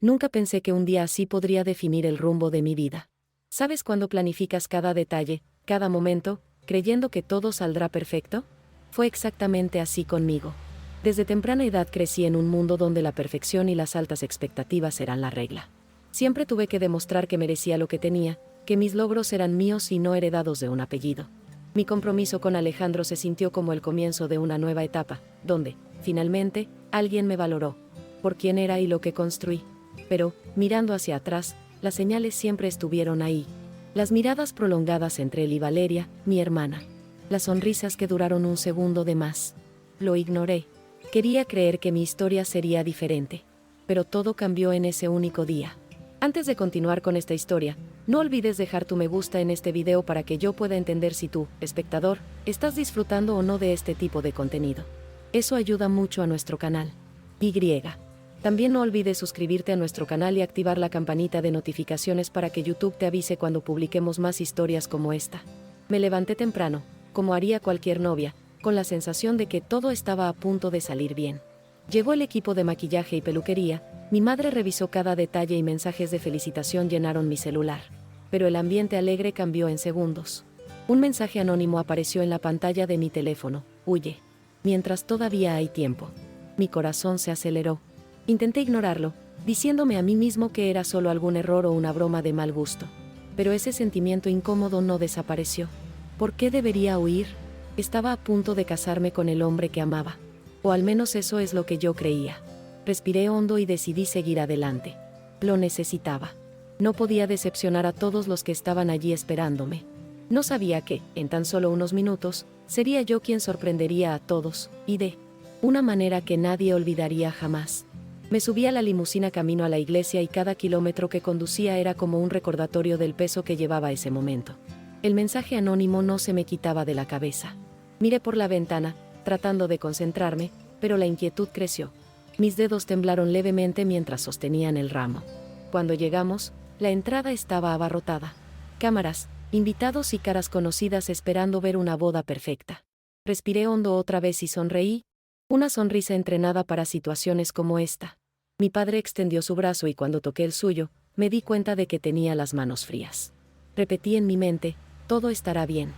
Nunca pensé que un día así podría definir el rumbo de mi vida. ¿Sabes cuando planificas cada detalle, cada momento, creyendo que todo saldrá perfecto? Fue exactamente así conmigo. Desde temprana edad crecí en un mundo donde la perfección y las altas expectativas eran la regla. Siempre tuve que demostrar que merecía lo que tenía, que mis logros eran míos y no heredados de un apellido. Mi compromiso con Alejandro se sintió como el comienzo de una nueva etapa, donde, finalmente, alguien me valoró, por quién era y lo que construí. Pero, mirando hacia atrás, las señales siempre estuvieron ahí. Las miradas prolongadas entre él y Valeria, mi hermana. Las sonrisas que duraron un segundo de más. Lo ignoré. Quería creer que mi historia sería diferente. Pero todo cambió en ese único día. Antes de continuar con esta historia, no olvides dejar tu me gusta en este video para que yo pueda entender si tú, espectador, estás disfrutando o no de este tipo de contenido. Eso ayuda mucho a nuestro canal. Y. También no olvides suscribirte a nuestro canal y activar la campanita de notificaciones para que YouTube te avise cuando publiquemos más historias como esta. Me levanté temprano, como haría cualquier novia, con la sensación de que todo estaba a punto de salir bien. Llegó el equipo de maquillaje y peluquería, mi madre revisó cada detalle y mensajes de felicitación llenaron mi celular. Pero el ambiente alegre cambió en segundos. Un mensaje anónimo apareció en la pantalla de mi teléfono: huye. Mientras todavía hay tiempo. Mi corazón se aceleró. Intenté ignorarlo, diciéndome a mí mismo que era solo algún error o una broma de mal gusto. Pero ese sentimiento incómodo no desapareció. ¿Por qué debería huir? Estaba a punto de casarme con el hombre que amaba. O al menos eso es lo que yo creía. Respiré hondo y decidí seguir adelante. Lo necesitaba. No podía decepcionar a todos los que estaban allí esperándome. No sabía que, en tan solo unos minutos, sería yo quien sorprendería a todos, y de una manera que nadie olvidaría jamás. Me subí a la limusina camino a la iglesia y cada kilómetro que conducía era como un recordatorio del peso que llevaba ese momento. El mensaje anónimo no se me quitaba de la cabeza. Miré por la ventana, tratando de concentrarme, pero la inquietud creció. Mis dedos temblaron levemente mientras sostenían el ramo. Cuando llegamos, la entrada estaba abarrotada. Cámaras, invitados y caras conocidas esperando ver una boda perfecta. Respiré hondo otra vez y sonreí. Una sonrisa entrenada para situaciones como esta. Mi padre extendió su brazo y cuando toqué el suyo, me di cuenta de que tenía las manos frías. Repetí en mi mente: todo estará bien.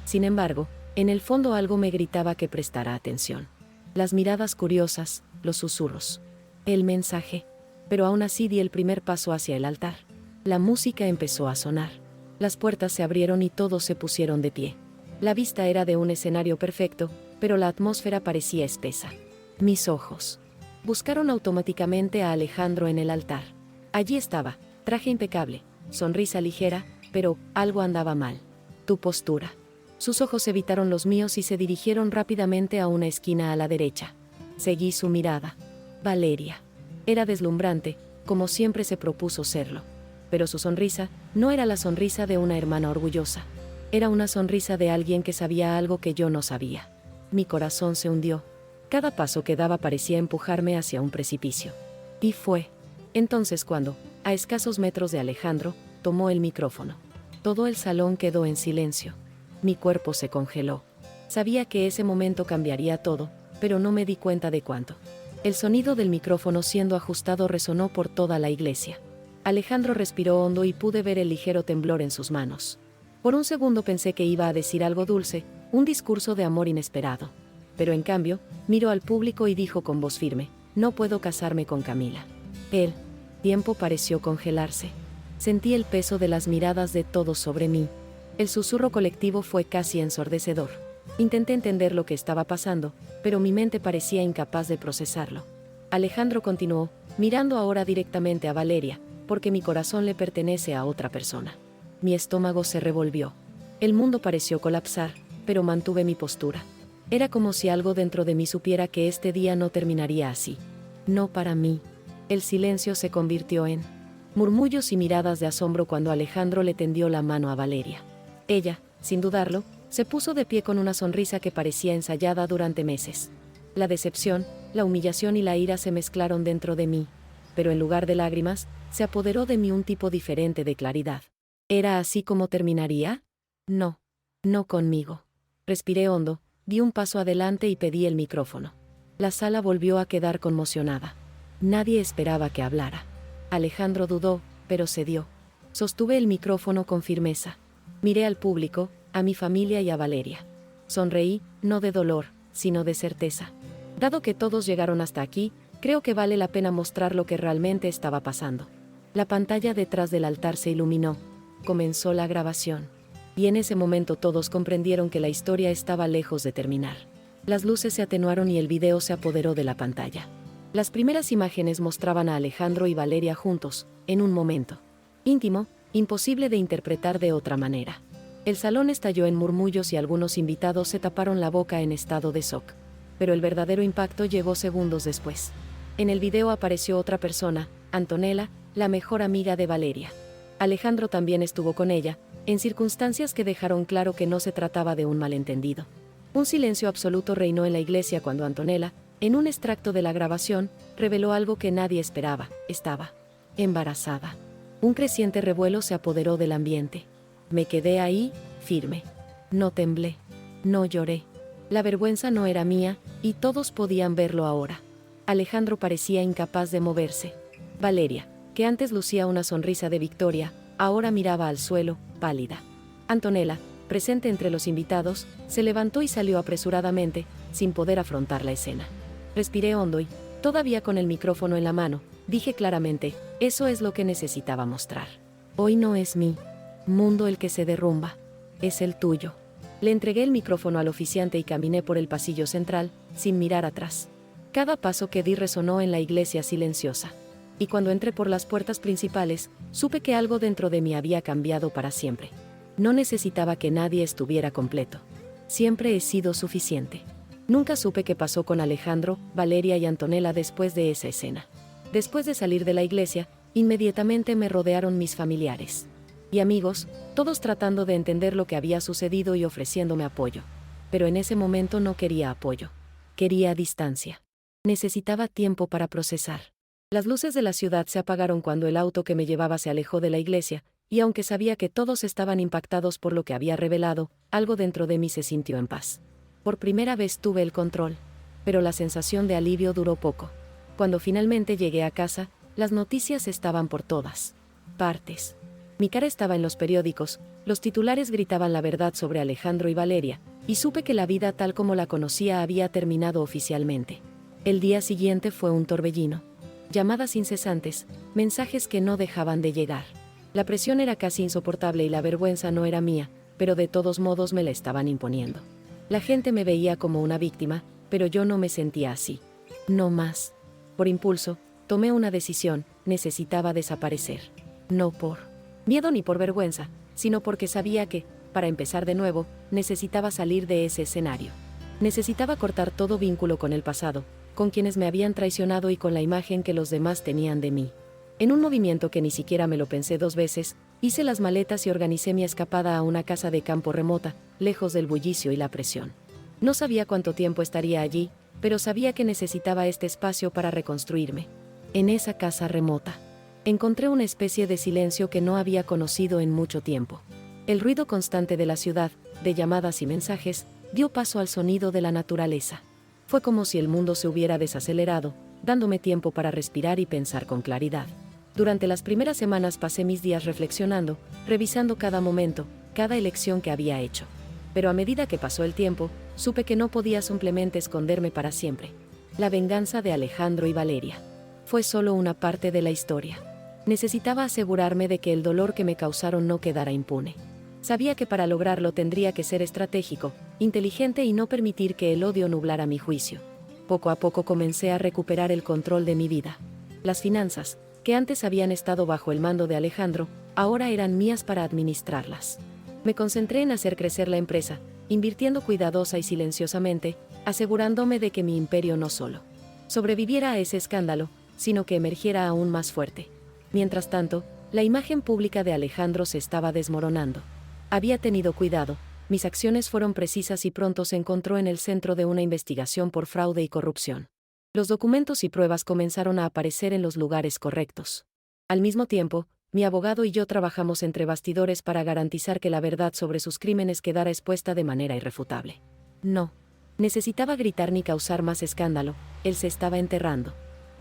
Sin embargo, en el fondo algo me gritaba que prestara atención. Las miradas curiosas, los susurros. El mensaje. Pero aún así di el primer paso hacia el altar. La música empezó a sonar. Las puertas se abrieron y todos se pusieron de pie. La vista era de un escenario perfecto, pero la atmósfera parecía espesa. Mis ojos buscaron automáticamente a Alejandro en el altar. Allí estaba, traje impecable, sonrisa ligera, pero algo andaba mal. Tu postura. Sus ojos evitaron los míos y se dirigieron rápidamente a una esquina a la derecha. Seguí su mirada. Valeria. Era deslumbrante, como siempre se propuso serlo. Pero su sonrisa no era la sonrisa de una hermana orgullosa. Era una sonrisa de alguien que sabía algo que yo no sabía. Mi corazón se hundió. Cada paso que daba parecía empujarme hacia un precipicio. Y fue entonces cuando, a escasos metros de Alejandro, tomó el micrófono. Todo el salón quedó en silencio. Mi cuerpo se congeló. Sabía que ese momento cambiaría todo, pero no me di cuenta de cuánto. El sonido del micrófono siendo ajustado resonó por toda la iglesia. Alejandro respiró hondo y pude ver el ligero temblor en sus manos. Por un segundo pensé que iba a decir algo dulce, un discurso de amor inesperado. Pero en cambio, miró al público y dijo con voz firme: no puedo casarme con Camila. El tiempo pareció congelarse. Sentí el peso de las miradas de todos sobre mí. El susurro colectivo fue casi ensordecedor. Intenté entender lo que estaba pasando, pero mi mente parecía incapaz de procesarlo. Alejandro continuó, mirando ahora directamente a Valeria, porque mi corazón le pertenece a otra persona. Mi estómago se revolvió. El mundo pareció colapsar, pero mantuve mi postura. Era como si algo dentro de mí supiera que este día no terminaría así. No para mí. El silencio se convirtió en murmullos y miradas de asombro cuando Alejandro le tendió la mano a Valeria. Ella, sin dudarlo, se puso de pie con una sonrisa que parecía ensayada durante meses. La decepción, la humillación y la ira se mezclaron dentro de mí, pero en lugar de lágrimas, se apoderó de mí un tipo diferente de claridad. ¿Era así como terminaría? No. No conmigo. Respiré hondo, di un paso adelante y pedí el micrófono. La sala volvió a quedar conmocionada. Nadie esperaba que hablara. Alejandro dudó, pero cedió. Sostuve el micrófono con firmeza. Miré al público, a mi familia y a Valeria. Sonreí, no de dolor, sino de certeza. Dado que todos llegaron hasta aquí, creo que vale la pena mostrar lo que realmente estaba pasando. La pantalla detrás del altar se iluminó. Comenzó la grabación. Y en ese momento todos comprendieron que la historia estaba lejos de terminar. Las luces se atenuaron y el video se apoderó de la pantalla. Las primeras imágenes mostraban a Alejandro y Valeria juntos, en un momento íntimo, imposible de interpretar de otra manera. El salón estalló en murmullos y algunos invitados se taparon la boca en estado de shock. Pero el verdadero impacto llegó segundos después. En el video apareció otra persona, Antonella, la mejor amiga de Valeria. Alejandro también estuvo con ella, en circunstancias que dejaron claro que no se trataba de un malentendido. Un silencio absoluto reinó en la iglesia cuando Antonella, en un extracto de la grabación, reveló algo que nadie esperaba: estaba embarazada. Un creciente revuelo se apoderó del ambiente. Me quedé ahí, firme. No temblé. No lloré. La vergüenza no era mía, y todos podían verlo ahora. Alejandro parecía incapaz de moverse. Valeria, que antes lucía una sonrisa de victoria, ahora miraba al suelo, pálida. Antonella, presente entre los invitados, se levantó y salió apresuradamente, sin poder afrontar la escena. Respiré hondo y, todavía con el micrófono en la mano, dije claramente: eso es lo que necesitaba mostrar. Hoy no es mi mundo el que se derrumba, es el tuyo. Le entregué el micrófono al oficiante y caminé por el pasillo central, sin mirar atrás. Cada paso que di resonó en la iglesia silenciosa. Y cuando entré por las puertas principales, supe que algo dentro de mí había cambiado para siempre. No necesitaba que nadie estuviera completo. Siempre he sido suficiente. Nunca supe qué pasó con Alejandro, Valeria y Antonella después de esa escena. Después de salir de la iglesia, inmediatamente me rodearon mis familiares y amigos, todos tratando de entender lo que había sucedido y ofreciéndome apoyo. Pero en ese momento no quería apoyo. Quería distancia. Necesitaba tiempo para procesar. Las luces de la ciudad se apagaron cuando el auto que me llevaba se alejó de la iglesia, y aunque sabía que todos estaban impactados por lo que había revelado, algo dentro de mí se sintió en paz. Por primera vez tuve el control. Pero la sensación de alivio duró poco. Cuando finalmente llegué a casa, las noticias estaban por todas partes. Mi cara estaba en los periódicos, los titulares gritaban la verdad sobre Alejandro y Valeria, y supe que la vida tal como la conocía había terminado oficialmente. El día siguiente fue un torbellino. Llamadas incesantes, mensajes que no dejaban de llegar. La presión era casi insoportable y la vergüenza no era mía, pero de todos modos me la estaban imponiendo. La gente me veía como una víctima, pero yo no me sentía así. No más. Por impulso, tomé una decisión: necesitaba desaparecer. No por miedo ni por vergüenza, sino porque sabía que, para empezar de nuevo, necesitaba salir de ese escenario. Necesitaba cortar todo vínculo con el pasado, con quienes me habían traicionado y con la imagen que los demás tenían de mí. En un movimiento que ni siquiera me lo pensé dos veces, hice las maletas y organicé mi escapada a una casa de campo remota, lejos del bullicio y la presión. No sabía cuánto tiempo estaría allí, pero sabía que necesitaba este espacio para reconstruirme. En esa casa remota encontré una especie de silencio que no había conocido en mucho tiempo. El ruido constante de la ciudad, de llamadas y mensajes, dio paso al sonido de la naturaleza. Fue como si el mundo se hubiera desacelerado, dándome tiempo para respirar y pensar con claridad. Durante las primeras semanas pasé mis días reflexionando, revisando cada momento, cada elección que había hecho. Pero a medida que pasó el tiempo, supe que no podía simplemente esconderme para siempre. La venganza de Alejandro y Valeria fue solo una parte de la historia. Necesitaba asegurarme de que el dolor que me causaron no quedara impune. Sabía que para lograrlo tendría que ser estratégico, inteligente y no permitir que el odio nublara mi juicio. Poco a poco comencé a recuperar el control de mi vida. Las finanzas, que antes habían estado bajo el mando de Alejandro, ahora eran mías para administrarlas. Me concentré en hacer crecer la empresa, invirtiendo cuidadosa y silenciosamente, asegurándome de que mi imperio no solo sobreviviera a ese escándalo, sino que emergiera aún más fuerte. Mientras tanto, la imagen pública de Alejandro se estaba desmoronando. Había tenido cuidado, mis acciones fueron precisas y pronto se encontró en el centro de una investigación por fraude y corrupción. Los documentos y pruebas comenzaron a aparecer en los lugares correctos. Al mismo tiempo, mi abogado y yo trabajamos entre bastidores para garantizar que la verdad sobre sus crímenes quedara expuesta de manera irrefutable. No necesitaba gritar ni causar más escándalo, él se estaba enterrando.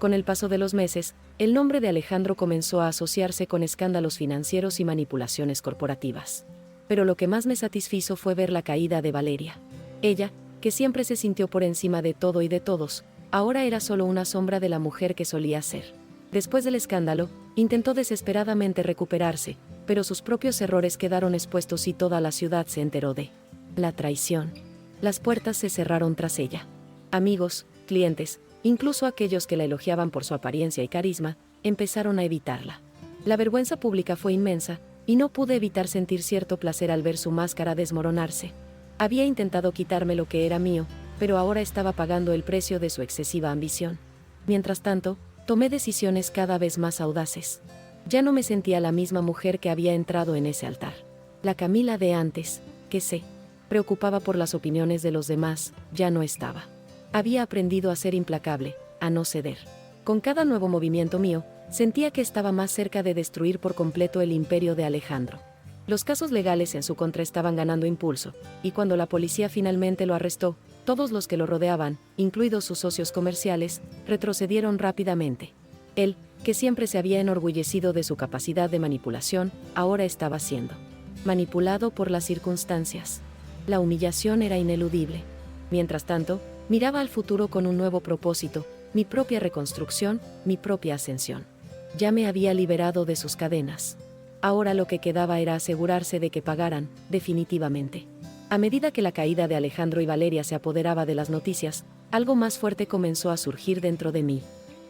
Con el paso de los meses, el nombre de Alejandro comenzó a asociarse con escándalos financieros y manipulaciones corporativas. Pero lo que más me satisfizo fue ver la caída de Valeria. Ella, que siempre se sintió por encima de todo y de todos, ahora era solo una sombra de la mujer que solía ser. Después del escándalo, intentó desesperadamente recuperarse, pero sus propios errores quedaron expuestos y toda la ciudad se enteró de la traición. Las puertas se cerraron tras ella. Amigos, clientes, incluso aquellos que la elogiaban por su apariencia y carisma, empezaron a evitarla. La vergüenza pública fue inmensa, y no pude evitar sentir cierto placer al ver su máscara desmoronarse. Había intentado quitarme lo que era mío, pero ahora estaba pagando el precio de su excesiva ambición. Mientras tanto, tomé decisiones cada vez más audaces. Ya no me sentía la misma mujer que había entrado en ese altar. La Camila de antes, que se preocupaba por las opiniones de los demás, ya no estaba. Había aprendido a ser implacable, a no ceder. Con cada nuevo movimiento mío, sentía que estaba más cerca de destruir por completo el imperio de Alejandro. Los casos legales en su contra estaban ganando impulso, y cuando la policía finalmente lo arrestó, todos los que lo rodeaban, incluidos sus socios comerciales, retrocedieron rápidamente. Él, que siempre se había enorgullecido de su capacidad de manipulación, ahora estaba siendo manipulado por las circunstancias. La humillación era ineludible. Mientras tanto, miraba al futuro con un nuevo propósito, mi propia reconstrucción, mi propia ascensión. Ya me había liberado de sus cadenas. Ahora lo que quedaba era asegurarse de que pagaran, definitivamente. A medida que la caída de Alejandro y Valeria se apoderaba de las noticias, algo más fuerte comenzó a surgir dentro de mí.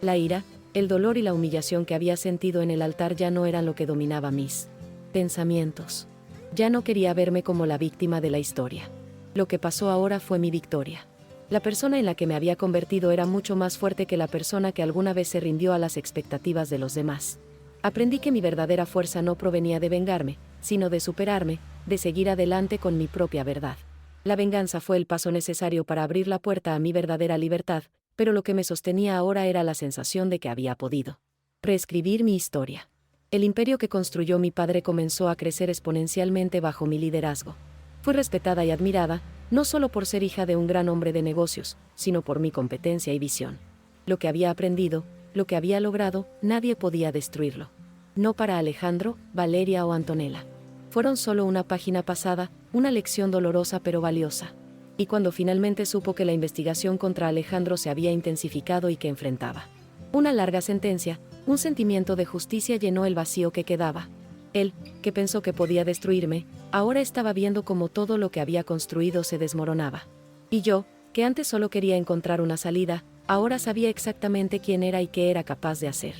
La ira, el dolor y la humillación que había sentido en el altar ya no eran lo que dominaba mis pensamientos. Ya no quería verme como la víctima de la historia. Lo que pasó ahora fue mi victoria. La persona en la que me había convertido era mucho más fuerte que la persona que alguna vez se rindió a las expectativas de los demás. Aprendí que mi verdadera fuerza no provenía de vengarme, sino de superarme, de seguir adelante con mi propia verdad. La venganza fue el paso necesario para abrir la puerta a mi verdadera libertad, pero lo que me sostenía ahora era la sensación de que había podido reescribir mi historia. El imperio que construyó mi padre comenzó a crecer exponencialmente bajo mi liderazgo. Fui respetada y admirada, no solo por ser hija de un gran hombre de negocios, sino por mi competencia y visión. Lo que había aprendido, lo que había logrado, nadie podía destruirlo. No para Alejandro, Valeria o Antonella. Fueron solo una página pasada, una lección dolorosa pero valiosa. Y cuando finalmente supo que la investigación contra Alejandro se había intensificado y que enfrentaba una larga sentencia, un sentimiento de justicia llenó el vacío que quedaba. Él, que pensó que podía destruirme, ahora estaba viendo cómo todo lo que había construido se desmoronaba. Y yo, que antes solo quería encontrar una salida, ahora sabía exactamente quién era y qué era capaz de hacer.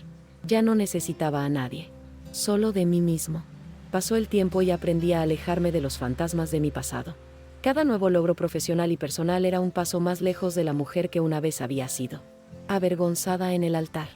Ya no necesitaba a nadie. Solo de mí mismo. Pasó el tiempo y aprendí a alejarme de los fantasmas de mi pasado. Cada nuevo logro profesional y personal era un paso más lejos de la mujer que una vez había sido. Avergonzada en el altar.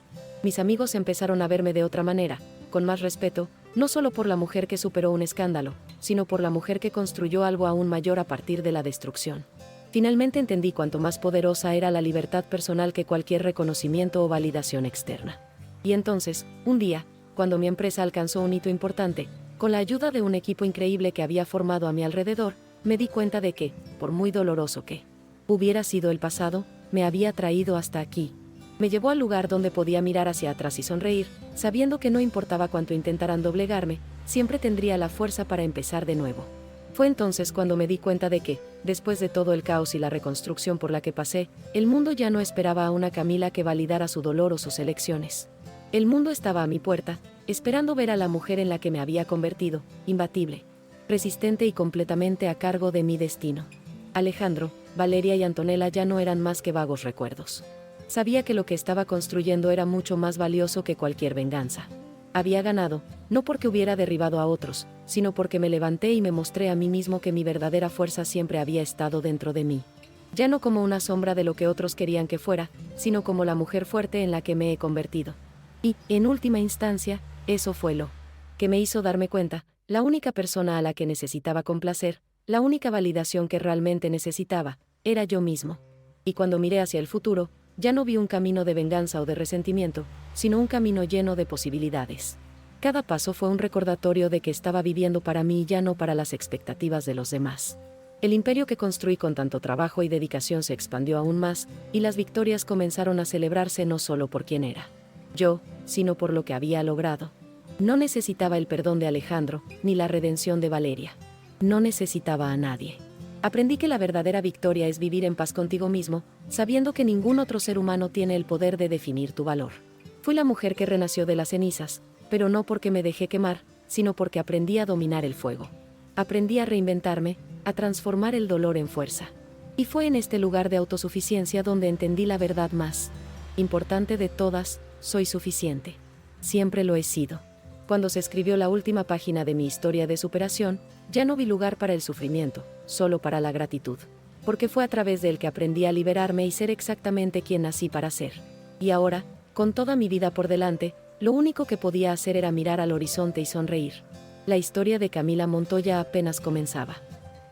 Mis amigos empezaron a verme de otra manera, con más respeto, no solo por la mujer que superó un escándalo, sino por la mujer que construyó algo aún mayor a partir de la destrucción. Finalmente entendí cuánto más poderosa era la libertad personal que cualquier reconocimiento o validación externa. Y entonces, un día, cuando mi empresa alcanzó un hito importante, con la ayuda de un equipo increíble que había formado a mi alrededor, me di cuenta de que, por muy doloroso que hubiera sido el pasado, me había traído hasta aquí. Me llevó al lugar donde podía mirar hacia atrás y sonreír, sabiendo que no importaba cuánto intentaran doblegarme, siempre tendría la fuerza para empezar de nuevo. Fue entonces cuando me di cuenta de que, después de todo el caos y la reconstrucción por la que pasé, el mundo ya no esperaba a una Camila que validara su dolor o sus elecciones. El mundo estaba a mi puerta, esperando ver a la mujer en la que me había convertido, imbatible, resistente y completamente a cargo de mi destino. Alejandro, Valeria y Antonella ya no eran más que vagos recuerdos. Sabía que lo que estaba construyendo era mucho más valioso que cualquier venganza. Había ganado, no porque hubiera derribado a otros, sino porque me levanté y me mostré a mí mismo que mi verdadera fuerza siempre había estado dentro de mí. Ya no como una sombra de lo que otros querían que fuera, sino como la mujer fuerte en la que me he convertido. Y, en última instancia, eso fue lo que me hizo darme cuenta, la única persona a la que necesitaba complacer, la única validación que realmente necesitaba, era yo mismo. Y cuando miré hacia el futuro, ya no vi un camino de venganza o de resentimiento, sino un camino lleno de posibilidades. Cada paso fue un recordatorio de que estaba viviendo para mí y ya no para las expectativas de los demás. El imperio que construí con tanto trabajo y dedicación se expandió aún más, y las victorias comenzaron a celebrarse no solo por quién era yo, sino por lo que había logrado. No necesitaba el perdón de Alejandro, ni la redención de Valeria. No necesitaba a nadie. Aprendí que la verdadera victoria es vivir en paz contigo mismo, sabiendo que ningún otro ser humano tiene el poder de definir tu valor. Fui la mujer que renació de las cenizas, pero no porque me dejé quemar, sino porque aprendí a dominar el fuego. Aprendí a reinventarme, a transformar el dolor en fuerza. Y fue en este lugar de autosuficiencia donde entendí la verdad más importante de todas: soy suficiente. Siempre lo he sido. Cuando se escribió la última página de mi historia de superación, ya no vi lugar para el sufrimiento, solo para la gratitud. Porque fue a través de él que aprendí a liberarme y ser exactamente quien nací para ser. Y ahora, con toda mi vida por delante, lo único que podía hacer era mirar al horizonte y sonreír. La historia de Camila Montoya apenas comenzaba.